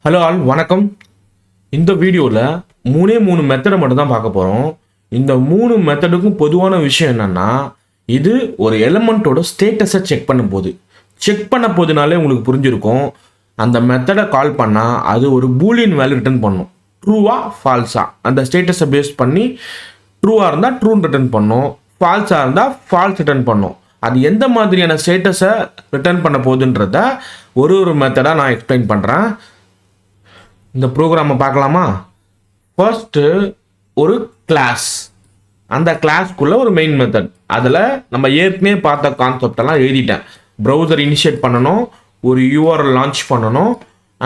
Hello all வணக்கம். இந்த வீடியோவில் மூணு மெத்தடை மட்டும் தான் பார்க்க போகிறோம். இந்த 3 மெத்தடுக்கும் பொதுவான விஷயம் என்னென்னா, இது ஒரு எலிமெண்ட்டோட ஸ்டேட்டஸை செக் பண்ண போதுனாலே உங்களுக்கு புரிஞ்சிருக்கும். அந்த மெத்தடை கால் பண்ணால் அது ஒரு பூலியன் வேல்யூ ரிட்டர்ன் பண்ணும். ட்ரூவா ஃபால்ஸா, அந்த ஸ்டேட்டஸை பேஸ் பண்ணி ட்ரூவாக இருந்தால் ட்ரூன்னு ரிட்டர்ன் பண்ணும், ஃபால்ஸாக இருந்தால் ஃபால்ஸ் ரிட்டர்ன் பண்ணும். அது எந்த மாதிரியான ஸ்டேட்டஸை ரிட்டர்ன் பண்ண போகுதுன்றத ஒரு மெத்தடாக நான் எக்ஸ்பிளைன் பண்ணுறேன். இந்த ப்ரோக்ராமை பார்க்கலாமா? ஃபர்ஸ்ட்டு ஒரு கிளாஸ், அந்த கிளாஸ்க்குள்ளே ஒரு மெயின் மெத்தட். அதில் நம்ம ஏற்கனவே பார்த்த கான்செப்டெல்லாம் எழுதிட்டேன். ப்ரௌசர் இனிஷியேட் பண்ணணும், ஒரு URL லான்ச் பண்ணணும்,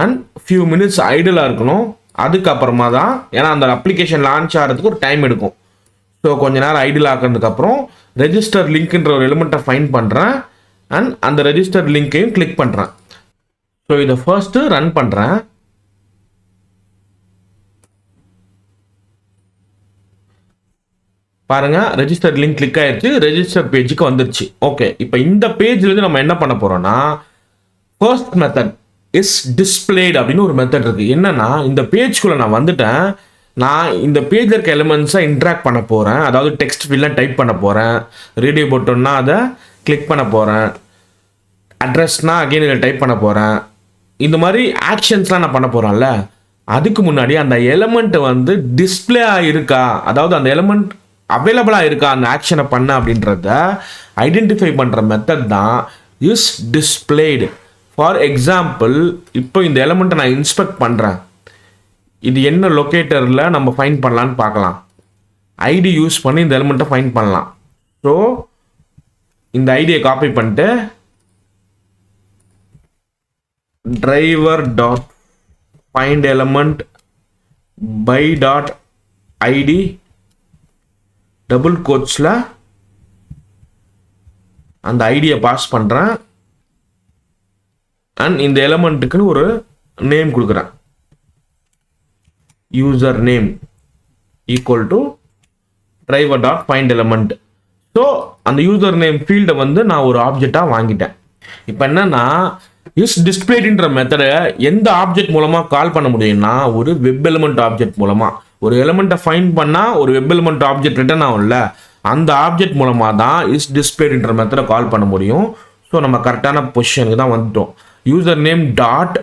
அண்ட் ஃபியூ மினிட்ஸ் ஐடியலாக இருக்கணும். அதுக்கப்புறமா தான், ஏன்னா அந்த அப்ளிகேஷன் லான்ச் ஆகிறதுக்கு ஒரு டைம் எடுக்கும். ஸோ கொஞ்ச நேரம் ஐடியல் ஆக்கிறதுக்கப்புறம் ரெஜிஸ்டர் லிங்க்ன்ற ஒரு எலிமெண்ட்டை ஃபைண்ட் பண்ணுறேன் அண்ட் அந்த ரெஜிஸ்டர் லிங்க்கையும் கிளிக் பண்ணுறேன். ஸோ இதை ஃபர்ஸ்ட்டு ரன் பண்ணுறேன். பாருங்க, ரெஜிஸ்டர் லிங்க் கிளிக் ஆயிடுச்சு, ரெஜிஸ்டர் பேஜுக்கு வந்துருச்சு. ஓகே, இப்போ இந்த பேஜ்லேருந்து நம்ம என்ன பண்ண போறோம்னா, ஃபர்ஸ்ட் மெத்தட் isDisplayed அப்படின்னு ஒரு மெத்தட் இருக்கு. என்னன்னா, இந்த பேஜ்குள்ள நான் வந்துட்டேன், நான் இந்த பேஜில் இருக்க எலிமெண்ட்ஸை இன்ட்ராக்ட் பண்ண போகிறேன். அதாவது டெக்ஸ்ட் ஃபீல்டில் டைப் பண்ண போகிறேன், ரேடியோ பட்டன்னா அதை கிளிக் பண்ண போகிறேன், அட்ரஸ்னா அகெயின் இதில் டைப் பண்ண போகிறேன். இந்த மாதிரி ஆக்ஷன்ஸ்லாம் நான் பண்ண போகிறேன்ல, அதுக்கு முன்னாடி அந்த எலிமெண்ட் வந்து டிஸ்பிளே ஆகிருக்கா, அதாவது அந்த எலிமெண்ட் அவைலபிளாக இருக்கா அந்த ஆக்ஷனை பண்ண அப்படின்றத ஐடென்டிஃபை பண்ணுற மெத்தட் தான் isDisplayed. ஃபார் எக்ஸாம்பிள், இப்போ இந்த எலிமெண்ட்டை நான் இன்ஸ்பெக்ட் பண்ணுறேன். இது என்ன லொக்கேட்டரில் நம்ம ஃபைண்ட் பண்ணலான்னு பார்க்கலாம். ஐடி யூஸ் பண்ணி இந்த எலிமெண்ட்டை ஃபைண்ட் பண்ணலாம். ஸோ இந்த ஐடியை காப்பி பண்ணிட்டு driver.find element by dot id double கோட்ஸில் அந்த ஐடியை பாஸ் பண்ணுறேன் அண்ட் இந்த எலிமெண்ட்டுக்குன்னு ஒரு நேம் கொடுக்குறேன். User name equal to driver.find element. So அந்த யூசர் நேம் ஃபீல்டை வந்து நான் ஒரு ஆப்ஜெக்டாக வாங்கிட்டேன். இப்போ என்னன்னா, isDisplayedன்ற மெத்தடை எந்த ஆப்ஜெக்ட் மூலமாக கால் பண்ண முடியும்னா, ஒரு வெப் எலிமெண்ட் ஆப்ஜெக்ட் மூலமாக. ஒரு எலிமெண்ட்டை ஃபைண்ட் பண்ணால் ஒரு வெப் எலிமெண்ட் ஆப்ஜெக்ட் ரிட்டர்ன் ஆகும்ல, அந்த ஆப்ஜெக்ட் மூலமாக தான் isDisplayedன்ற மெத்தடை கால் பண்ண முடியும். ஸோ நம்ம கரெக்டான பொசிஷனுக்கு தான் வந்துட்டோம். யூசர் நேம் டாட்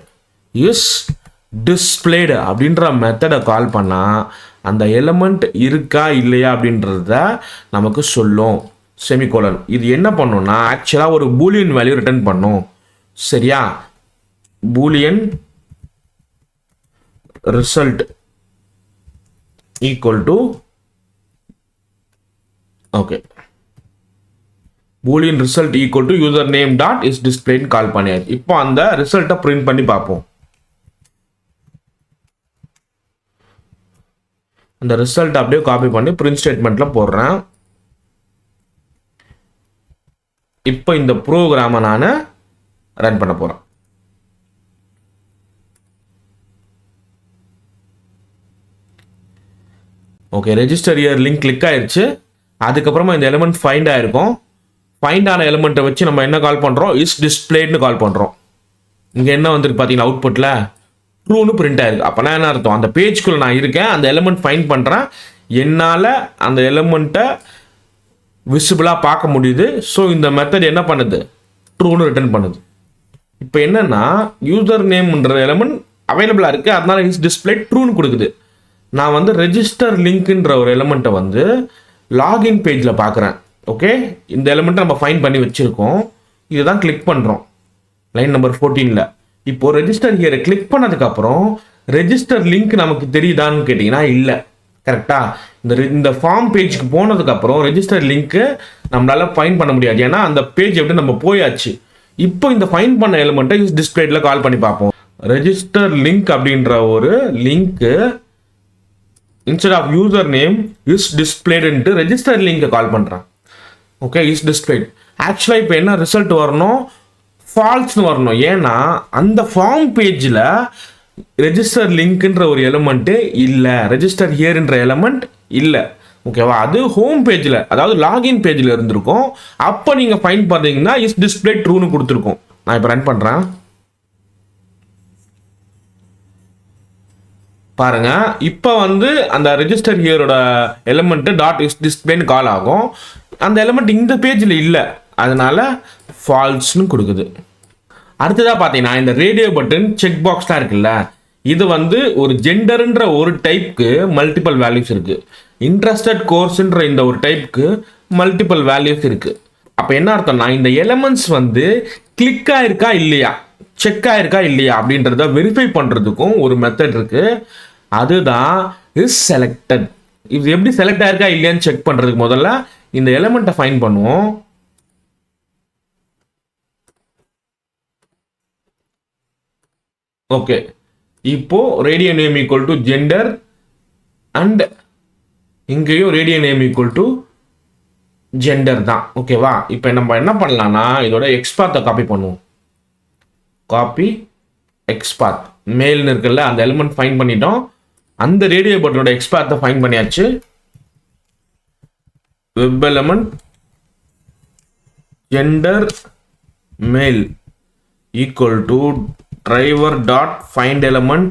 isDisplayed அப்படின்ற மெத்தடை கால் பண்ணால் அந்த எலிமெண்ட் இருக்கா இல்லையா அப்படின்றத நமக்கு சொல்லும். செமிகோலன். இது என்ன பண்ணும்னா, ஆக்சுவலாக ஒரு பூலியன் வேல்யூ ரிட்டர்ன் பண்ணும். சரியா? Boolean result equal to, okay, Boolean result equal to user name dot isDisplayed கால் பண்ணியாச்சு. இப்போ அந்த ரிசல்ட்டை பிரிண்ட் பண்ணி பார்ப்போம். அந்த ரிசல்ட் அப்படியே காப்பி பண்ணி பிரிண்ட் ஸ்டேட்மெண்ட்ல போடுறேன். இப்போ இந்த ப்ரோக்ராமை நான் ரன் பண்ண போறேன். Okay, register year link click ஆயிடுச்சு. அதுக்கப்புறமா இந்த எலிமெண்ட் ஃபைண்ட் ஆயிருக்கும். ஃபைண்ட் ஆன எலிமெண்ட்டை வச்சு நம்ம என்ன கால் பண்ணுறோம், isDisplayedனு கால் பண்ணுறோம். இங்கே என்ன வந்துருக்கு பார்த்தீங்கன்னா, அவுட்புட்டில் ட்ரூன்னு பிரிண்ட் ஆயிருக்கு. அப்போனா என்ன அர்த்தம், அந்த பேஜ்குள்ளே நான் இருக்கேன், அந்த எலிமெண்ட் ஃபைண்ட் பண்ணுறேன், என்னால் அந்த எலிமெண்ட்டை விசிபிளாக பார்க்க முடியுது. ஸோ இந்த மெத்தட் என்ன பண்ணுது, ட்ரூன்னு ரிட்டர்ன் பண்ணுது. இப்போ என்னன்னா, யூசர் நேம்ன்ற எலிமெண்ட் அவைலபிளாக இருக்குது, அதனால isDisplayed ட்ரூன்னு கொடுக்குது. நான் வந்து ரெஜிஸ்டர் லிங்க்ன்ற ஒரு எலிமெண்ட்டை வந்து லாகின் பேஜில் பார்க்குறேன். ஓகே, இந்த எலிமெண்ட்டை நம்ம ஃபைண்ட் பண்ணி வச்சுருக்கோம். இதை தான் கிளிக் பண்ணுறோம் லைன் நம்பர் 14ல். இப்போது ரெஜிஸ்டர் ஹியரை கிளிக் பண்ணதுக்கப்புறம் ரெஜிஸ்டர் லிங்க் நமக்கு தெரியுதான்னு கேட்டிங்கன்னா இல்லை. கரெக்டாக இந்த ஃபார்ம் பேஜுக்கு போனதுக்கப்புறம் ரெஜிஸ்டர் லிங்க்கு நம்மளால் ஃபைண்ட் பண்ண முடியாது, ஏன்னா அந்த பேஜ் எப்படி நம்ம போயாச்சு. இப்போ இந்த ஃபைண்ட் பண்ண எலிமெண்ட்டை isDisplayedல கால் பண்ணி பார்ப்போம். ரெஜிஸ்டர் லிங்க் அப்படின்ற ஒரு லிங்க்கு இன்ஸ்டெட் ஆஃப் யூசர் நேம் isDisplayedன்ட்டு ரெஜிஸ்டர் லிங்கை கால் பண்ணுறேன். Okay, isDisplayed. ஆக்சுவலாக இப்போ என்ன ரிசல்ட் வரணும், ஃபால்ஸ்னு வரணும். ஏன்னா அந்த ஃபார்ம் பேஜில் ரெஜிஸ்டர் லிங்க்ன்ற ஒரு எலிமெண்ட்டு இல்லை, ரெஜிஸ்டர் ஹியர்ன்ற எலிமெண்ட் இல்லை. ஓகேவா? அது ஹோம் பேஜில், அதாவது லாகின் பேஜில் இருந்திருக்கும். அப்போ நீங்கள் ஃபைண்ட் பார்த்தீங்கன்னா isDisplayed ட்ரூன்னு கொடுத்துருக்கோம். நான் இப்போ ரன் பண்ணுறேன். பாருங்க இப்போ வந்து அந்த ரெஜிஸ்டர் ஹியரோட எலிமெண்ட் டாட் இஸ் டிஸ்பிளேன்னு கால் ஆகும். அந்த எலிமெண்ட் இந்த பேஜில் இல்லை, அதனால ஃபால்ஸ்னு கொடுக்குது. அடுத்ததாக பார்த்தீங்கன்னா இந்த ரேடியோ பட்டன் செக் பாக்ஸ்லாம் இருக்குல்ல, இது வந்து ஒரு ஜெண்டர்ன்ற ஒரு டைப்க்கு மல்டிபிள் வேல்யூஸ் இருக்கு. இன்ட்ரஸ்டட் கோர்ஸ்ன்ற இந்த ஒரு டைப்க்கு மல்டிபிள் வேல்யூஸ் இருக்கு. அப்போ என்ன அர்த்தம்னா இந்த எலிமெண்ட்ஸ் வந்து கிளிக் ஆயிருக்கா இல்லையா, செக் ஆயிருக்கா இல்லையா அப்படின்றத வெரிஃபை பண்ணுறதுக்கும் ஒரு மெத்தட் இருக்கு. அதுதான் இஸ் செலக்டட். இது எப்படி செலக்ட் ஆயிருக்கா இல்லையான்னு செக் பண்ணுறதுக்கு முதல்ல இந்த எலிமெண்ட்டை ஃபைண்ட் பண்ணுவோம். ஓகே, இப்போ radio name equal to gender and இங்கேயும் radio name equal to gender தான். ஓகேவா, இப்போ நம்ம என்ன பண்ணலாம்னா இதோட எக்ஸ்பாத்தை காப்பி பண்ணுவோம். காப்பி எக்ஸ்பாத் மேல்னு இருக்குல்ல, அந்த எலிமெண்ட் ஃபைண்ட் பண்ணிட்டோம். அந்த ரேடியோ பட்டனோட எக்ஸ்பாத்தை ஃபைண்ட் பண்ணியாச்சு. வெப் எலிமெண்ட் ஜெண்டர் மேல் equal to driver dot find element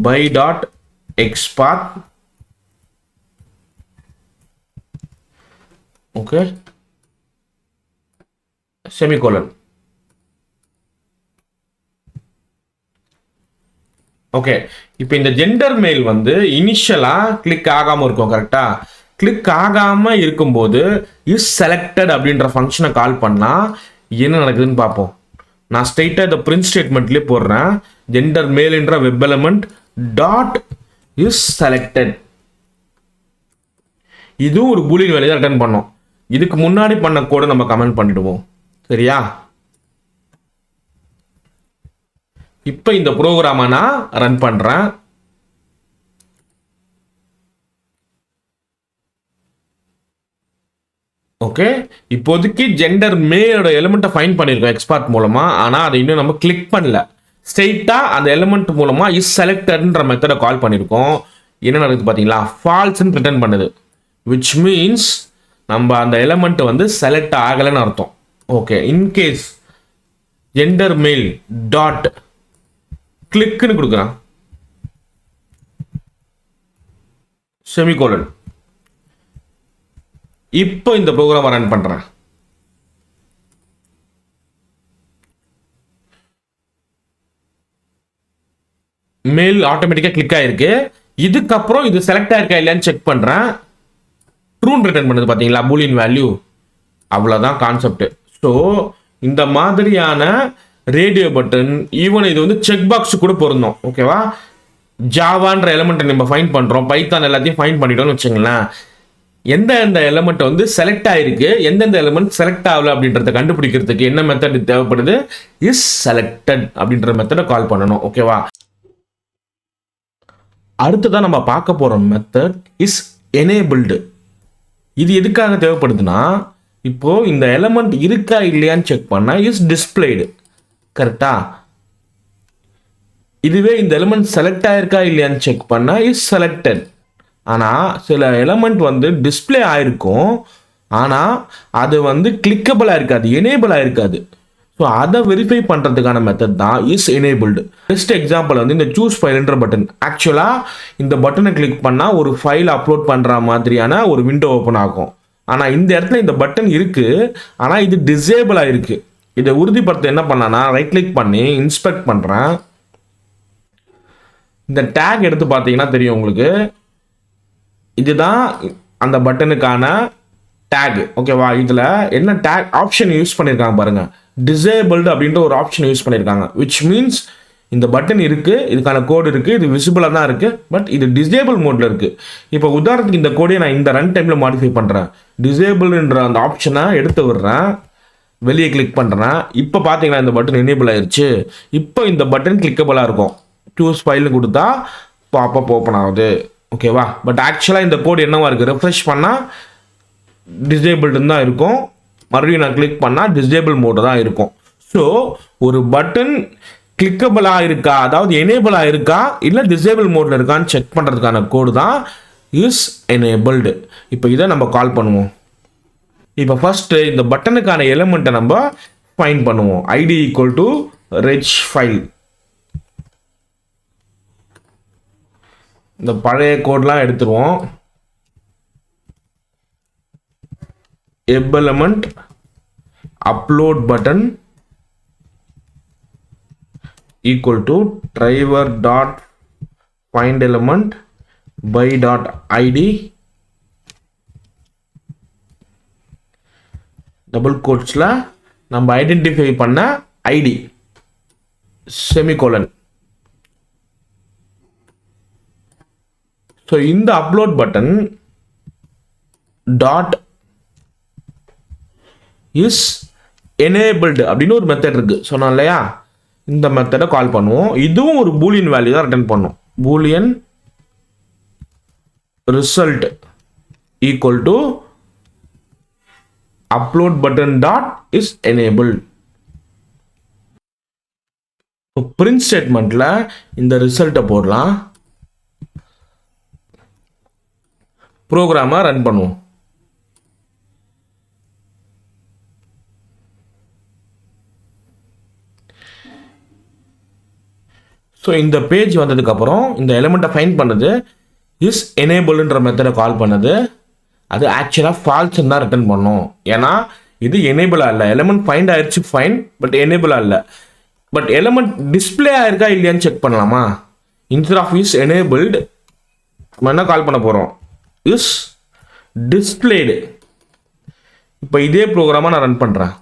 by dot xpath. Okay, semicolon. Okay, இப்போ இந்த ஜெண்டர் மெயில் வந்து இனிஷியலா கிளிக் ஆகாம இருக்கும். கரெக்டா, கிளிக் ஆகாம இருக்கும்போது இஸ் செலக்டட் அப்படின்ற ஃபங்க்ஷனை கால் பண்ணா என்ன நடக்குதுன்னு பார்ப்போம். நான் ஸ்ட்ரெயிட்டாக இந்த பிரிண்ட் ஸ்டேட்மெண்ட்லேயே போடுறேன். ஜெண்டர் மேல்ன்ற web element dot is selected. இதுவும் ஒரு பூலியன் வேல்யூ தான் ரிட்டர்ன் பண்ணோம். இதுக்கு முன்னாடி பண்ண கோடை நம்ம கமெண்ட் பண்ணிடுவோம். சரியா, இப்போ இந்த ப்ரோக்ராமை நான் ரன் பண்றேன். ஓகே, இப்போதைக்கு ஜெண்டர் மேலோட எலிமெண்ட்டை ஃபைண்ட் பண்ணியிருக்கோம் எக்ஸ்பார்ட் மூலமா. ஆனால் அதை இன்னும் நம்ம கிளிக் பண்ணல. ஸ்ட்ரெயிட்டாக அந்த எலிமெண்ட் மூலமா இஸ் செலக்டட்ன்ற மெத்தடை கால் பண்ணியிருக்கோம். என்ன நடக்குது பார்த்தீங்களா, ஃபால்ஸ்ன்னு ரிட்டர்ன் பண்ணுது. விச் மீன்ஸ் நம்ம அந்த எலிமெண்ட் வந்து செலக்ட் ஆகலைன்னு அர்த்தம். Okay, in case gender male dot கிளிக்னு கொடுக்குறான், செமிகோலன். இப்போ இந்த ப்ரோக்ராம் ரன் பண்றேன். மெயில் ஆட்டோமேட்டிக்கா கிளிக் ஆயிருக்கு. இதுக்கப்புறம் இது செலக்ட் ஆயிருக்கா இல்லையான்னு செக் பண்றேன். ட்ரூன் ரிட்டர்ன் பண்ணுது பாத்தீங்களா, பூலியன் வேல்யூ. அவ்வளவுதான் கான்செப்ட். ஸோ இந்த மாதிரியான ரேடியோ பட்டன் ஈவன் இது வந்து செக் பாக்ஸ் கூட பொருந்தோம். ஓகேவா, ஜாவான்ற எலிமெண்ட் நம்ம ஃபைண்ட் பண்றோம், பைத்தான் எல்லாத்தையும் ஃபைண்ட் பண்ணிட்டோம்னு வச்சுங்களேன். எந்தெந்த எலிமெண்ட் வந்து செலக்ட் ஆயிருக்கு, எந்தெந்த எலிமெண்ட் செலக்ட் ஆகல அப்படின்றத கண்டுபிடிக்கிறதுக்கு என்ன மெத்தட் தேவைப்படுது, இஸ் செலக்டட் அப்படின்ற மெத்தடை கால் பண்ணணும். ஓகேவா, அடுத்ததான் நம்ம பார்க்க போற மெத்தட் இஸ் எனேபிள்டு. இது எதுக்காக தேவைப்படுதுன்னா, இப்போ இந்த எலிமெண்ட் இருக்கா இல்லையான்னு செக் பண்ணா இஸ் டிஸ்பிளேடு. கரெக்டா, இதுவே இந்த எலிமெண்ட் செலக்ட் ஆயிருக்கா இல்லையான்னு செக் பண்ணா இஸ் செலக்டட். ஆனால் சில எலிமெண்ட் வந்து டிஸ்பிளே ஆயிருக்கும், ஆனால் அது வந்து கிளிக்கபிளாக இருக்காது, எனேபிளாக இருக்காது. ஸோ அதை வெரிஃபை பண்ணுறதுக்கான மெத்தட் தான் இஸ் எனேபிள்டு. பெஸ்ட் எக்ஸாம்பிள் வந்து இந்த சூஸ் ஃபைல்ன்ற பட்டன். ஆக்சுவலாக இந்த பட்டனை கிளிக் பண்ணால் ஒரு ஃபைல் அப்லோட் பண்ணுற மாதிரியான ஒரு விண்டோ ஓப்பன் ஆகும். ஆனால் இந்த இடத்துல இந்த பட்டன் இருக்குது, ஆனால் இது டிசேபிளாக இருக்குது. இதை உறுதிப்படுத்த என்ன பண்ணான்னா ரைட் கிளிக் பண்ணி இன்ஸ்பெக்ட் பண்ணுறேன். இந்த டேக் எடுத்து பார்த்தீங்கன்னா தெரியும் உங்களுக்கு, இதுதான் அந்த பட்டனுக்கான டேக். ஓகேவா, இதில் என்ன டேக் ஆப்ஷன் யூஸ் பண்ணியிருக்காங்க பாருங்க, டிசேபிள்டு அப்படின்ற ஒரு ஆப்ஷன் யூஸ் பண்ணியிருக்காங்க. விச் மீன்ஸ் இந்த பட்டன் இருக்கு, இதுக்கான கோடு இருக்கு, இது விசிபிளாக தான் இருக்கு, பட் இது டிசேபிள் மோட்ல இருக்கு. இப்போ உதாரணத்துக்கு இந்த கோடையை நான் இந்த ரன் டைம்ல மாடிஃபை பண்றேன். டிசேபிள்ன்ற அந்த ஆப்ஷனை எடுத்து விடுறேன், வெளியே கிளிக் பண்றேன். இப்போ பார்த்தீங்கன்னா இந்த பட்டன் எனேபிள் ஆயிடுச்சு. இப்போ இந்த பட்டன் கிளிக்கபிளாக இருக்கும். சூஸ் ஃபைல்னு கொடுத்தா பாப்பப் ஓப்பன் ஆகுது. ஓகேவா, பட் ஆக்சுவலாக இந்த கோடு என்னவா இருக்குது, ரெஃப்ரெஷ் பண்ணால் டிசேபிள்டுன்னு தான் இருக்கும். மறுபடியும் நான் கிளிக் பண்ணால் டிசேபிள் மோடு தான் இருக்கும். ஸோ ஒரு பட்டன் கிளிக்கபிளாக இருக்கா, அதாவது எனேபிளாக இருக்கா இல்லை டிசேபிள் மோடில் இருக்கான்னு செக் பண்ணுறதுக்கான கோடு தான் இஸ் எனேபிள்டு. இப்போ இதை நம்ம கால் பண்ணுவோம். இப்போ ஃபர்ஸ்ட் இந்த பட்டனுக்கான எலிமெண்ட்டை நம்ம ஃபைண்ட் பண்ணுவோம். ஐடி ஈக்குவல் டு ரெச் ஃபைல். இந்த பழைய கோட்லாம் எடுத்துருவோம். Element upload button equal to driver dot find element by dot id double கோட்ஸ்ல நம்ம ஐடென்டிஃபை பண்ண ஐடி செமிகோலன். ஸோ இந்த upload button dot is enabled அப்படின்னு ஒரு மெத்தட் இருக்கு சொன்னோம் இல்லையா, இந்த மெத்தடை கால் பண்ணுவோம். இதுவும் ஒரு பூலியன் வேல்யூ தான் ரிட்டர்ன் பண்ணும். Boolean result equal to upload button dot is enabled. Print ஸ்டேட்மெண்ட்ல இந்த ரிசல்ட்டை போடலாம். ப்ரோக்ராமை ரன் பண்ணுவோம். ஸோ இந்த பேஜ் வந்ததுக்கப்புறம் இந்த எலிமெண்ட்டை ஃபைண்ட் பண்ணுது இஸ் எனேபிள்ன்ற மெத்தடை கால் பண்ணுது. அது ஆக்சுவலாக ஃபால்ஸ்ன்னு தான் ரிட்டர்ன் பண்ணும். ஏன்னா இது எனேபிளாக இல்லை. எலிமெண்ட் ஃபைண்ட் ஆயிடுச்சு ஃபைன், பட் எனேபிளாக இல்லை. பட் எலிமெண்ட் டிஸ்பிளே ஆயிருக்கா இல்லையான்னு செக் பண்ணலாமா? இன்ஸ்டெட் ஆஃப் இஸ் எனேபிள்டு நம்ம என்ன கால் பண்ண போகிறோம்? Is displayed. இப்போ இதே ப்ரோக்ராமாக நான் ரன் பண்ணுறேன்.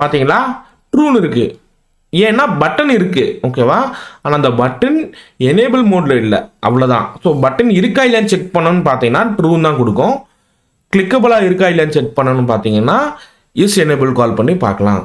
பார்த்தீங்களா, ட்ரூன்னு இருக்கு. ஏன்னா பட்டன் இருக்கு, ஓகேவா? ஆனால் அந்த பட்டன் எனேபிள் மோட்ல இல்லை, அவ்வளோதான். ஸோ பட்டன் இருக்கா இல்லையான்னு செக் பண்ணணும்னு பார்த்தீங்கன்னா ட்ரூன்னு தான் கொடுக்கும். கிளிக்கபிளாக இருக்கா இல்லையான்னு செக் பண்ணணும்னு பார்த்தீங்கன்னா இஸ் எனேபிள் கால் பண்ணி பார்க்கலாம்.